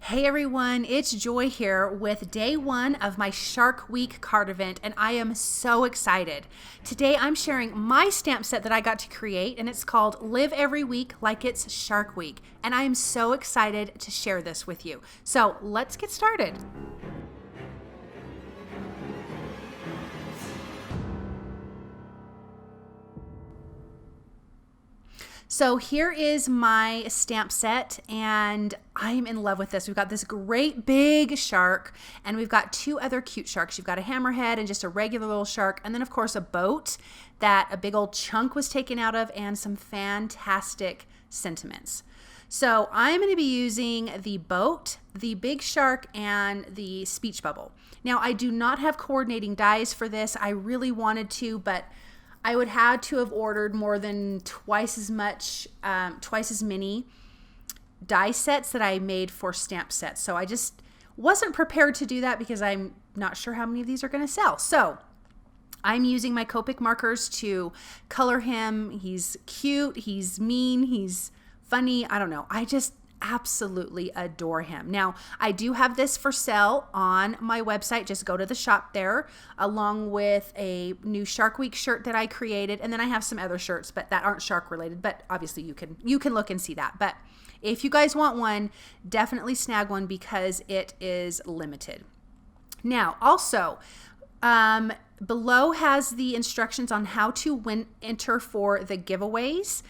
Hey everyone, it's Joy here with day one of my Shark Week card event, and I am so excited. Today I'm sharing my stamp set that I got to create, and it's called Live Every Week Like It's Shark Week, and I am so excited to share this with you. So let's get started. So here is my stamp set, and I'm in love with this. We've got this great big shark, and we've got two other cute sharks. You've got a hammerhead and just a regular little shark, and then of course a boat that a big old chunk was taken out of, and some fantastic sentiments. So I'm going to be using the boat, the big shark, and the speech bubble. Now I do not have coordinating dies for this. I really wanted to, but I would have to have ordered more than twice as many die sets that I made for stamp sets. So I just wasn't prepared to do that because I'm not sure how many of these are going to sell. So I'm using my Copic markers to color him. He's cute, he's mean, he's funny. I don't know. I just absolutely adore him. Now, I do have this for sale on my website. Just go to the shop there, along with a new Shark Week shirt that I created, and then I have some other shirts, but that aren't shark related. But obviously, you can look and see that. But if you guys want one, definitely snag one because it is limited. Now, also, below has the instructions on how to enter for the giveaways.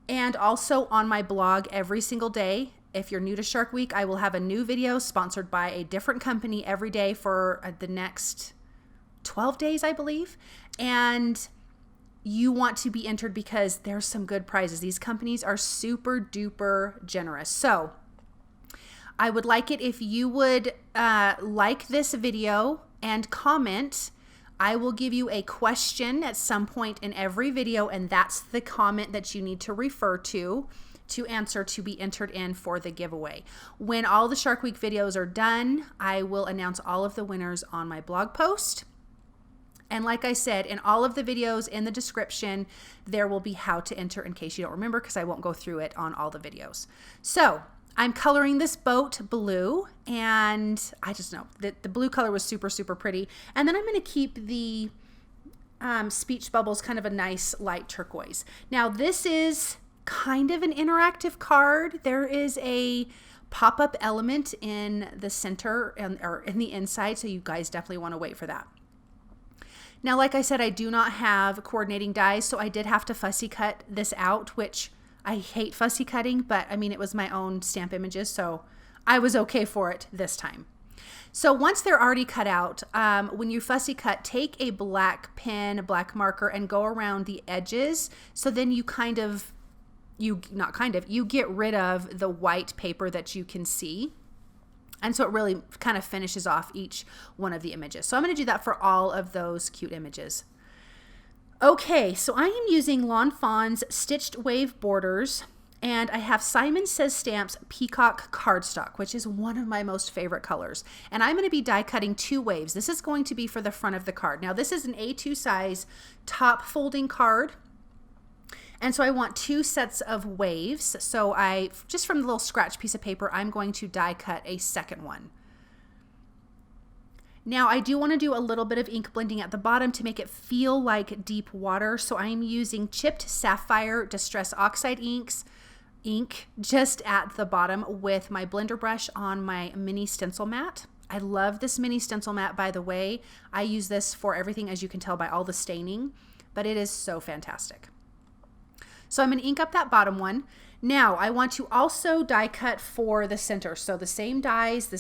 And also on my blog every single day. If you're new to Shark Week, I will have a new video sponsored by a different company every day for the next 12 days, I believe. And you want to be entered because there's some good prizes. These companies are super duper generous. So I would like it if you would like this video and comment. I will give you a question at some point in every video, and that's the comment that you need to refer to answer to be entered in for the giveaway. When all the Shark Week videos are done, I will announce all of the winners on my blog post. And like I said, in all of the videos in the description, there will be how to enter in case you don't remember, because I won't go through it on all the videos. So I'm coloring this boat blue, and I just know that the blue color was super, super pretty. And then I'm going to keep the speech bubbles kind of a nice light turquoise. Now this is kind of an interactive card. There is a pop-up element in the center or in the inside, so you guys definitely want to wait for that. Now, like I said, I do not have coordinating dies, so I did have to fussy cut this out, which I hate fussy cutting, but I mean, it was my own stamp images, so I was okay for it this time. So once they're already cut out, when you fussy cut, take a black pen, a black marker, and go around the edges. So then you you get rid of the white paper that you can see. And so it really kind of finishes off each one of the images. So I'm going to do that for all of those cute images. Okay, so I am using Lawn Fawn's Stitched Wave Borders, and I have Simon Says Stamps Peacock cardstock, which is one of my most favorite colors. And I'm going to be die cutting 2 waves. This is going to be for the front of the card. Now this is an A2 size top folding card, and so I want 2 sets of waves. So just from the little scratch piece of paper, I'm going to die cut a second one. Now I do want to do a little bit of ink blending at the bottom to make it feel like deep water. So I'm using chipped Sapphire Distress Oxide ink just at the bottom with my blender brush on my mini stencil mat. I love this mini stencil mat, by the way. I use this for everything, as you can tell by all the staining, but it is so fantastic. So I'm going to ink up that bottom one. Now I want to also die cut for the center. So the same dies,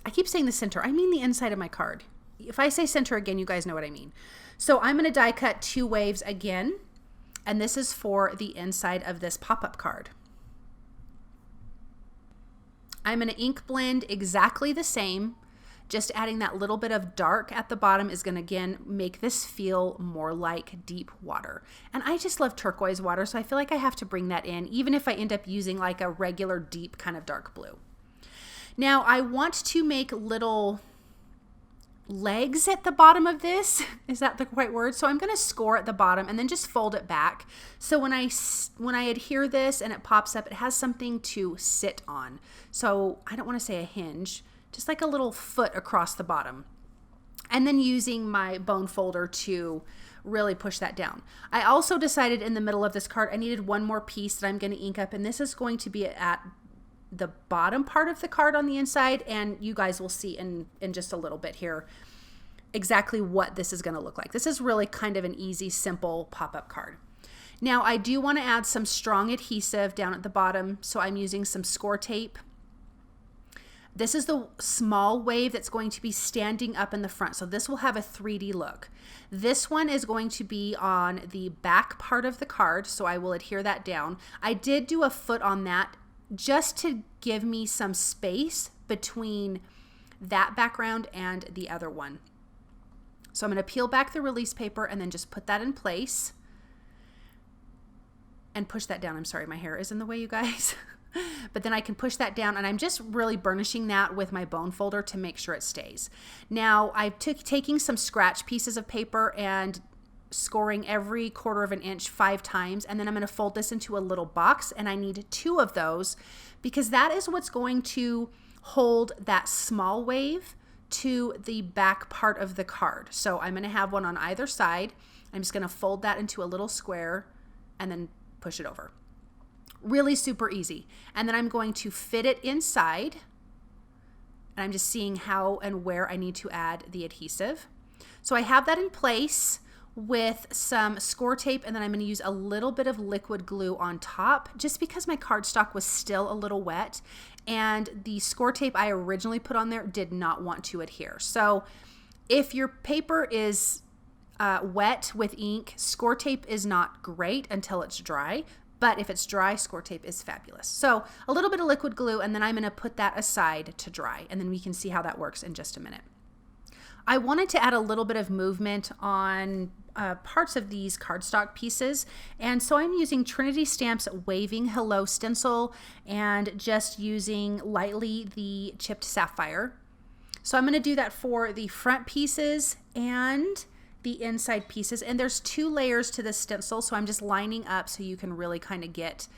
I keep saying the center. I mean the inside of my card. If I say center again, you guys know what I mean. So I'm going to die cut 2 waves again, and this is for the inside of this pop-up card. I'm going to ink blend exactly the same. Just adding that little bit of dark at the bottom is going to, again, make this feel more like deep water. And I just love turquoise water, so I feel like I have to bring that in, even if I end up using like a regular deep kind of dark blue. Now I want to make little legs at the bottom of this. Is that the right word? So I'm going to score at the bottom and then just fold it back. So when I adhere this and it pops up, it has something to sit on. So I don't want to say a hinge, just like a little foot across the bottom. And then using my bone folder to really push that down. I also decided in the middle of this card, I needed one more piece that I'm going to ink up, and this is going to be at the bottom part of the card on the inside, and you guys will see in just a little bit here exactly what this is going to look like. This is really kind of an easy, simple pop-up card. Now I do want to add some strong adhesive down at the bottom, so I'm using some score tape. This is the small wave that's going to be standing up in the front, so this will have a 3D look. This one is going to be on the back part of the card, so I will adhere that down. I did do a foot on that just to give me some space between that background and the other one. So I'm going to peel back the release paper and then just put that in place and push that down. I'm sorry, my hair is in the way, you guys. But then I can push that down, and I'm just really burnishing that with my bone folder to make sure it stays. Now I'm taking some scratch pieces of paper and scoring every 1/4 of an inch 5 times, and then I'm going to fold this into a little box, and I need 2 of those because that is what's going to hold that small wave to the back part of the card. So I'm going to have one on either side. I'm just going to fold that into a little square and then push it over. Really super easy. And then I'm going to fit it inside, and I'm just seeing how and where I need to add the adhesive. So I have that in place with some score tape, and then I'm going to use a little bit of liquid glue on top just because my cardstock was still a little wet, and the score tape I originally put on there did not want to adhere. So if your paper is wet with ink, score tape is not great until it's dry. But if it's dry, score tape is fabulous. So a little bit of liquid glue, and then I'm going to put that aside to dry, and then we can see how that works in just a minute. I wanted to add a little bit of movement on parts of these cardstock pieces, and so I'm using Trinity Stamps Waving Hello Stencil and just using lightly the chipped sapphire. So I'm going to do that for the front pieces and the inside pieces, and there's 2 layers to this stencil, so I'm just lining up so you can really kind of get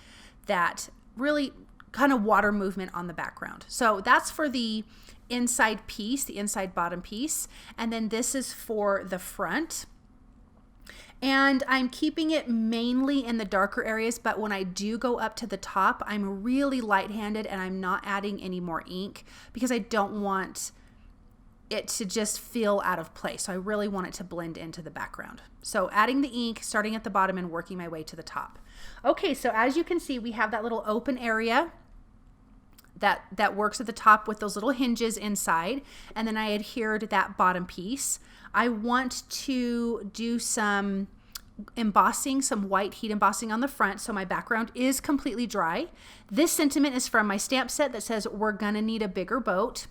that really kind of water movement on the background. So that's for the inside piece, the inside bottom piece, and then this is for the front. And I'm keeping it mainly in the darker areas, but when I do go up to the top, I'm really light-handed and I'm not adding any more ink because I don't want it to just feel out of place. So I really want it to blend into the background. So adding the ink, starting at the bottom and working my way to the top. Okay, so as you can see, we have that little open area that works at the top with those little hinges inside, and then I adhered that bottom piece. I want to do some embossing, some white heat embossing on the front, so my background is completely dry. This sentiment is from my stamp set that says, "We're gonna need a bigger boat."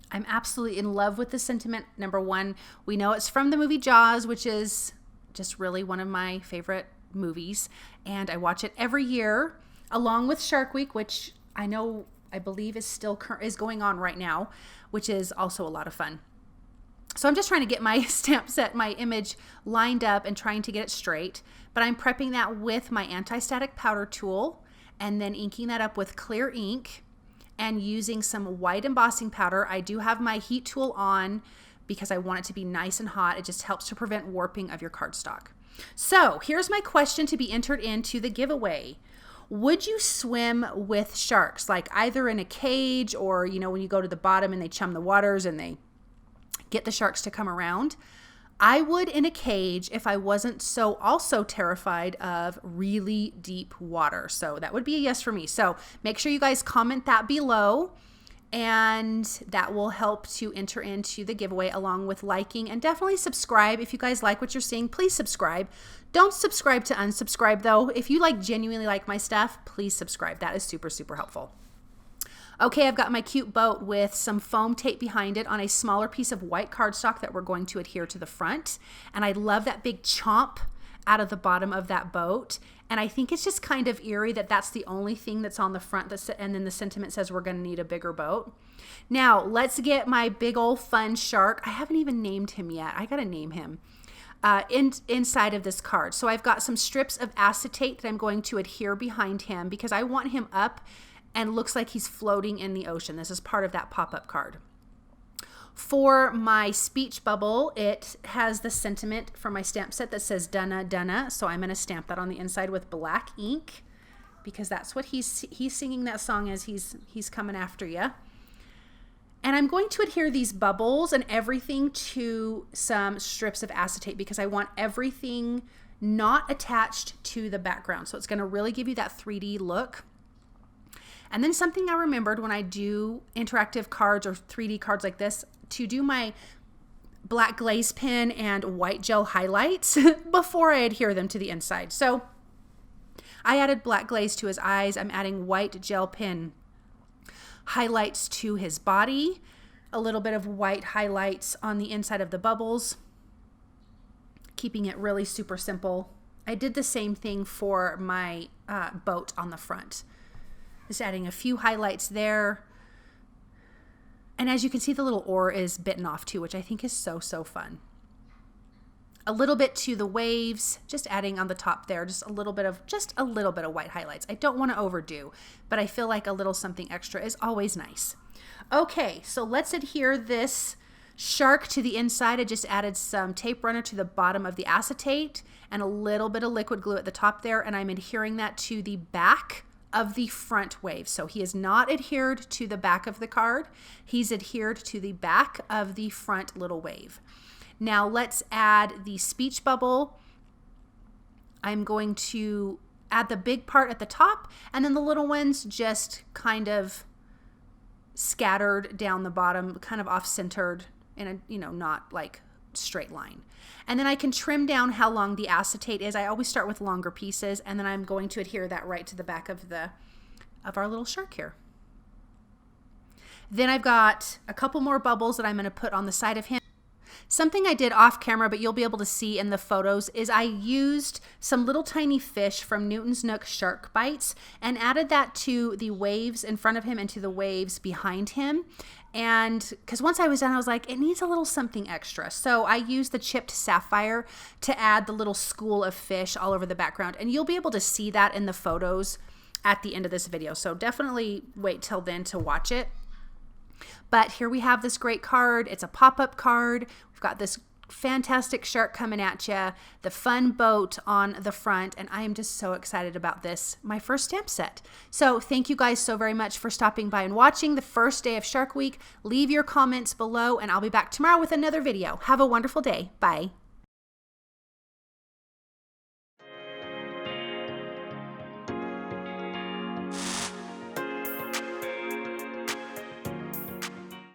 I'm absolutely in love with the sentiment. Number one, we know it's from the movie Jaws, which is just really one of my favorite movies, and I watch it every year along with Shark Week, which I believe is going on right now, which is also a lot of fun. So I'm just trying to get my stamp set, my image lined up and trying to get it straight, but I'm prepping that with my anti-static powder tool and then inking that up with clear ink and using some white embossing powder. I do have my heat tool on because I want it to be nice and hot. It just helps to prevent warping of your cardstock. So here's my question to be entered into the giveaway. Would you swim with sharks, like either in a cage or, when you go to the bottom and they chum the waters and they get the sharks to come around? I would in a cage if I wasn't so also terrified of really deep water. So that would be a yes for me. So make sure you guys comment that below, and that will help to enter into the giveaway along with liking, and definitely subscribe. If you guys like what you're seeing, please subscribe. Don't subscribe to unsubscribe though. If you genuinely like my stuff, please subscribe. That is super, super helpful. Okay, I've got my cute boat with some foam tape behind it on a smaller piece of white cardstock that we're going to adhere to the front. And I love that big chomp out of the bottom of that boat. And I think it's just kind of eerie that that's the only thing that's on the front, and then the sentiment says we're going to need a bigger boat. Now, let's get my big old fun shark. I haven't even named him yet. I got to name him. Inside of this card. So I've got some strips of acetate that I'm going to adhere behind him because I want him up and looks like he's floating in the ocean. This is part of that pop-up card. For my speech bubble, it has the sentiment from my stamp set that says Dunna Dunna. So I'm going to stamp that on the inside with black ink because that's what he's singing that song as he's coming after you. And I'm going to adhere these bubbles and everything to some strips of acetate because I want everything not attached to the background. So it's going to really give you that 3D look. And then something I remembered when I do interactive cards or 3D cards like this, to do my black glaze pen and white gel highlights before I adhere them to the inside. So I added black glaze to his eyes. I'm adding white gel pen highlights to his body, a little bit of white highlights on the inside of the bubbles, keeping it really super simple. I did the same thing for my boat on the front. Just adding a few highlights there. And as you can see, the little oar is bitten off too, which I think is so, so fun. A little bit to the waves, just adding on the top there, just a little bit of white highlights. I don't want to overdo, but I feel like a little something extra is always nice. Okay, so let's adhere this shark to the inside. I just added some tape runner to the bottom of the acetate and a little bit of liquid glue at the top there, and I'm adhering that to the back of the front wave. So he is not adhered to the back of the card. He's adhered to the back of the front little wave. Now let's add the speech bubble. I'm going to add the big part at the top and then the little ones just kind of scattered down the bottom, kind of off-centered in a, not like straight line. And then I can trim down how long the acetate is. I always start with longer pieces, and then I'm going to adhere that right to the back of our little shark here. Then I've got a couple more bubbles that I'm going to put on the side of him. Something I did off camera, but you'll be able to see in the photos, is I used some little tiny fish from Newton's Nook Shark Bites and added that to the waves in front of him and to the waves behind him. And because once I was done, I was like, it needs a little something extra. So I used the chipped sapphire to add the little school of fish all over the background. And you'll be able to see that in the photos at the end of this video. So definitely wait till then to watch it. But here we have this great card. It's a pop-up card. We've got this fantastic shark coming at you, the fun boat on the front, and I am just so excited about this, my first stamp set. So thank you guys so very much for stopping by and watching the first day of Shark Week. Leave your comments below, and I'll be back tomorrow with another video. Have a wonderful day. Bye.